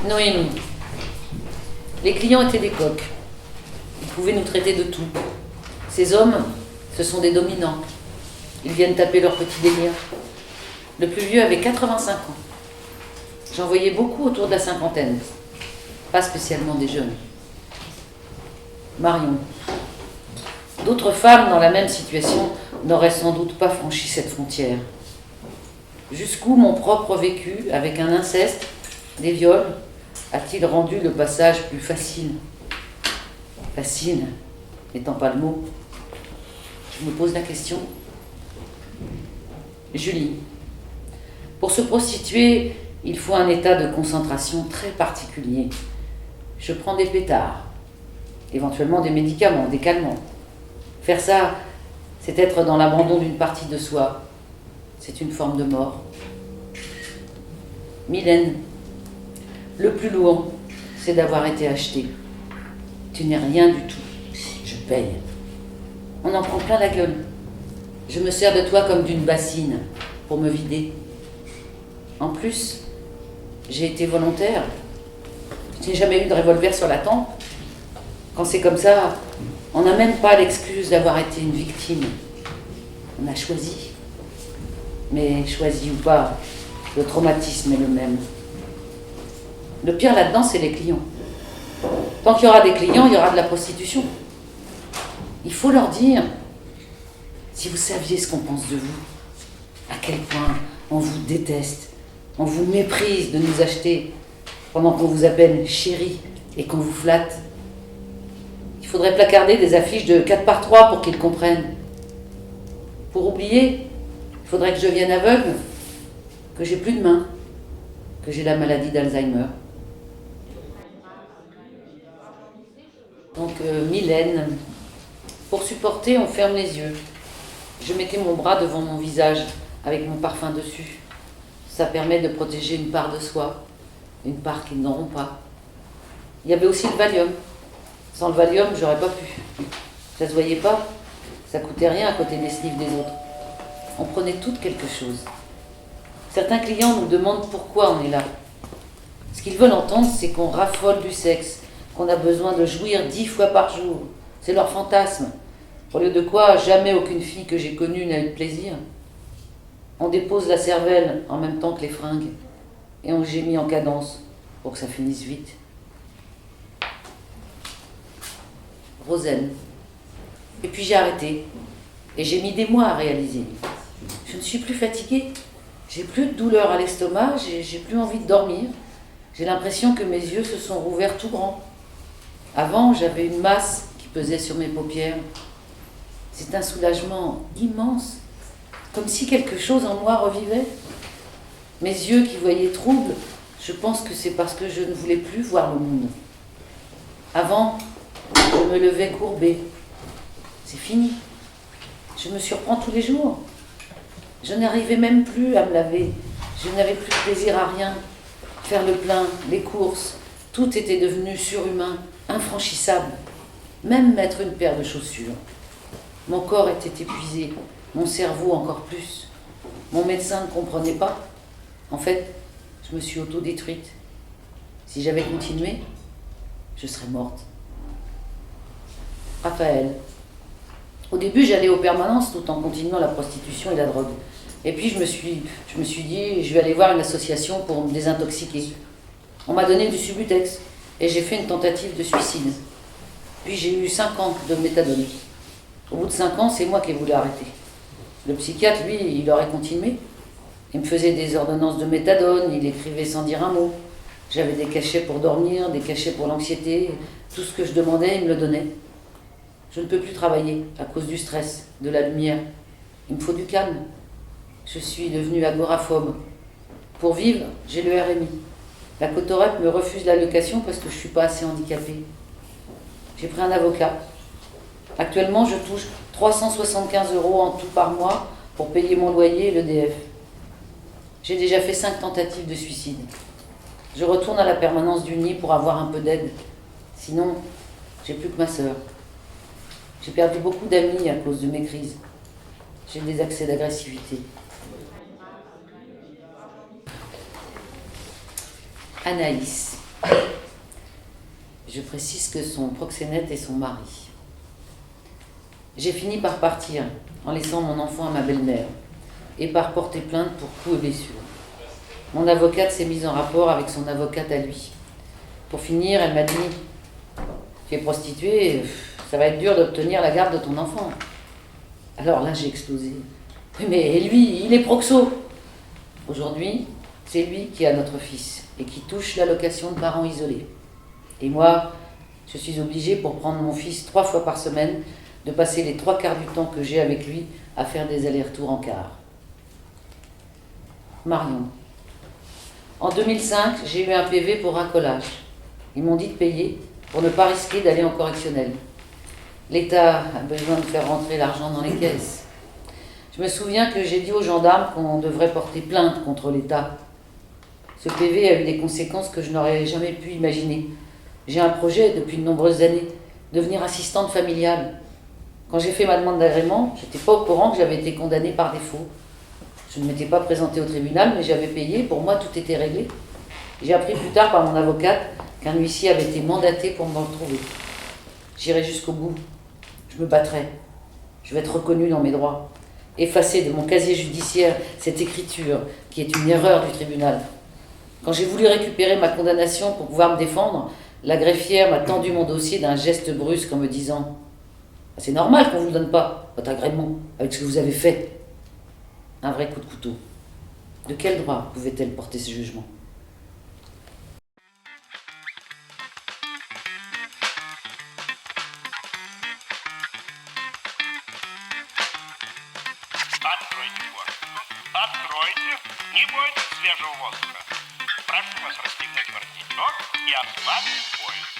Noémie. Les clients étaient des coqs. Ils pouvaient nous traiter de tout. Ces hommes, ce sont des dominants. Ils viennent taper leur petit délire. Le plus vieux avait 85 ans. J'en voyais beaucoup autour de la cinquantaine. Pas spécialement des jeunes. Marion. D'autres femmes dans la même situation n'auraient sans doute pas franchi cette frontière. Jusqu'où mon propre vécu, avec un inceste, des viols, a-t-il rendu le passage plus facile? Facile n'étant pas le mot. Je me pose la question. Julie. Pour se prostituer, il faut un état de concentration très particulier. Je prends des pétards, éventuellement des médicaments, des calmants. Faire ça, c'est être dans l'abandon d'une partie de soi. C'est une forme de mort. Mylène. Le plus lourd, c'est d'avoir été acheté. Tu n'es rien du tout. Je paye. On en prend plein la gueule. Je me sers de toi comme d'une bassine pour me vider. En plus, j'ai été volontaire. Je n'ai jamais eu de revolver sur la tempe. Quand c'est comme ça, on n'a même pas l'excuse d'avoir été une victime. On a choisi. Mais choisi ou pas, le traumatisme est le même. Le pire là-dedans, c'est les clients. Tant qu'il y aura des clients, il y aura de la prostitution. Il faut leur dire, si vous saviez ce qu'on pense de vous, à quel point on vous déteste, on vous méprise de nous acheter pendant qu'on vous appelle chérie et qu'on vous flatte. Il faudrait placarder des affiches de 4x3 pour qu'ils comprennent. Pour oublier, il faudrait que je devienne aveugle, que j'ai plus de mains, que j'ai la maladie d'Alzheimer. Donc Mylène, pour supporter, on ferme les yeux. Je mettais mon bras devant mon visage avec mon parfum dessus. Ça permet de protéger une part de soi, une part qu'ils n'auront pas. Il y avait aussi le Valium. Sans le Valium, j'aurais pas pu. Ça se voyait pas, ça coûtait rien à côté des sniffs des autres. On prenait toutes quelque chose. Certains clients nous demandent pourquoi on est là. Ce qu'ils veulent entendre, c'est qu'on raffole du sexe, qu'on a besoin de jouir 10 fois par jour. C'est leur fantasme. Au lieu de quoi, jamais aucune fille que j'ai connue n'a eu de plaisir. On dépose la cervelle en même temps que les fringues et on gémit en cadence pour que ça finisse vite. Rosen. Et puis j'ai arrêté. Et j'ai mis des mois à réaliser. Je ne suis plus fatiguée. J'ai plus de douleur à l'estomac, j'ai plus envie de dormir. J'ai l'impression que mes yeux se sont rouverts tout grands. Avant, j'avais une masse qui pesait sur mes paupières. C'est un soulagement immense, comme si quelque chose en moi revivait. Mes yeux qui voyaient trouble, je pense que c'est parce que je ne voulais plus voir le monde. Avant, je me levais courbée. C'est fini. Je me surprends tous les jours. Je n'arrivais même plus à me laver. Je n'avais plus de plaisir à rien. Faire le plein, les courses, tout était devenu surhumain, infranchissable. Même mettre une paire de chaussures. Mon corps était épuisé, mon cerveau encore plus. Mon médecin ne comprenait pas. En fait, je me suis autodétruite. Si j'avais continué, je serais morte. Raphaël. Au début, j'allais aux permanences tout en continuant la prostitution et la drogue. Et puis je me suis dit, je vais aller voir une association pour me désintoxiquer. On m'a donné du Subutex et j'ai fait une tentative de suicide. Puis j'ai eu 5 ans de méthadone. Au bout de 5 ans, c'est moi qui ai voulu arrêter. Le psychiatre, lui, il aurait continué. Il me faisait des ordonnances de méthadone, il écrivait sans dire un mot. J'avais des cachets pour dormir, des cachets pour l'anxiété. Tout ce que je demandais, il me le donnait. Je ne peux plus travailler à cause du stress, de la lumière. Il me faut du calme. Je suis devenue agoraphobe. Pour vivre, j'ai le RMI. La Cotorep me refuse l'allocation parce que je ne suis pas assez handicapée. J'ai pris un avocat. Actuellement, je touche 375 € en tout par mois pour payer mon loyer et l'EDF. J'ai déjà fait 5 tentatives de suicide. Je retourne à la permanence du nid pour avoir un peu d'aide. Sinon, j'ai plus que ma sœur. J'ai perdu beaucoup d'amis à cause de mes crises. J'ai des accès d'agressivité. Anaïs. Je précise que son proxénète est son mari. J'ai fini par partir, en laissant mon enfant à ma belle-mère, et par porter plainte pour coups et blessures. Mon avocate s'est mise en rapport avec son avocate à lui. Pour finir, elle m'a dit « Tu es prostituée, ça va être dur d'obtenir la garde de ton enfant. » Alors là, j'ai explosé. « Oui, mais lui, il est proxo !» Aujourd'hui, c'est lui qui a notre fils et qui touche l'allocation de parents isolés. Et moi, je suis obligée, pour prendre mon fils 3 fois par semaine, de passer les 3/4 du temps que j'ai avec lui à faire des allers-retours en car. Marion. En 2005, j'ai eu un PV pour racolage. Ils m'ont dit de payer pour ne pas risquer d'aller en correctionnel. L'État a besoin de faire rentrer l'argent dans les caisses. Je me souviens que j'ai dit aux gendarmes qu'on devrait porter plainte contre l'État. Ce PV a eu des conséquences que je n'aurais jamais pu imaginer. J'ai un projet depuis de nombreuses années, devenir assistante familiale. Quand j'ai fait ma demande d'agrément, je n'étais pas au courant que j'avais été condamnée par défaut. Je ne m'étais pas présentée au tribunal, mais j'avais payé. Pour moi, tout était réglé. J'ai appris plus tard par mon avocate qu'un huissier avait été mandaté pour me retrouver. J'irai jusqu'au bout. Je me battrai. Je vais être reconnue dans mes droits. Effacer de mon casier judiciaire cette écriture qui est une erreur du tribunal. Quand j'ai voulu récupérer ma condamnation pour pouvoir me défendre, la greffière m'a tendu mon dossier d'un geste brusque en me disant « C'est normal qu'on ne vous le donne pas, votre agrément, avec ce que vous avez fait. » Un vrai coup de couteau. De quel droit pouvait-elle porter ce jugement ? Откройте форточку. Откройте. Не бойтесь свежего воздуха. Прошу вас расстегнуть воротничок и ослабить пояс.